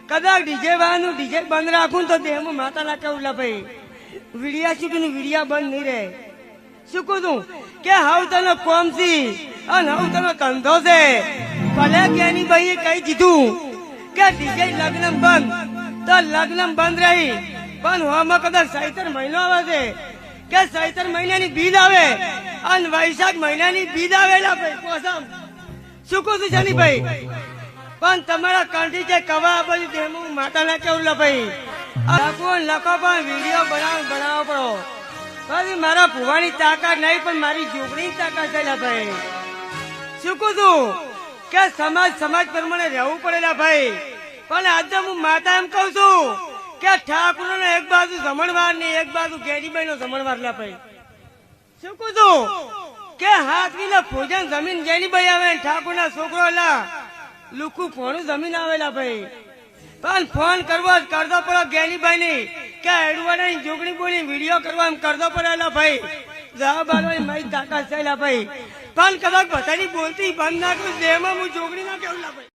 કદાચ ડીજે વાળાનું ડીજે બંધ રાખું તો દેહમાં માતા ના કેવું લા ભાઈ વીડિયા શૂટિંગ વીડિયા બંધ નહીં રહે શું કહું છું કે હાવ તને કોમ છી અને હાવ તને ધંધો છે ભલે જ્ઞાની ભાઈએ કહી દીધું કે ડીજે લગ્ન બંધ તો લગ્ન બંધ રહી પણ હોમાં કદાચ ચૈત્ર મહિનો આવે છે કે ચૈત્ર મહિનાની બીજ આવે અને વૈશાખ મહિનાની બીજ આવેલા ભાઈ કોસમ શું કહું છું જાની ભાઈ પણ તમારા કંઠી છે કવા બધું તેમાં માતા ના કેવું લા ભાઈ લખો પણ વિડીયો બનાવો પડો પછી મારા ભુવાની તાકાત નહીં પણ મારી જોગણી તાકાત છે ભાઈ શું કહું છું કે સમાજ પ્રમાણે રહેવું પડેલા ભાઈ પણ આજે હું માતા એમ કઉ છું કે ઠાકોર નો એક બાજુ જમણવાર ને એક બાજુ ગેરીબાઈ નો જમણવાર લા ભાઈ શું કહું છું કે હાથ વિના ભોજન જમીન ગેરીબાઈ આવે ઠાકોર ના છોકરો લા લુકુ ફોનું જમીન આવેલા ભાઈ પણ ફોન કરવો જ કરતો પડો ગેરીબાઈ ની કે એડવાડા જોગણી બોલી વિડીયો કરવા એમ કરતો પડેલા ભાઈ જવાબ આલવાની મારી તાકાત છે ભાઈ પણ કદાચ બધાની બોલતી બંધ ના કરું દેહમાં હું જોગણી ના કેવું લા ભાઈ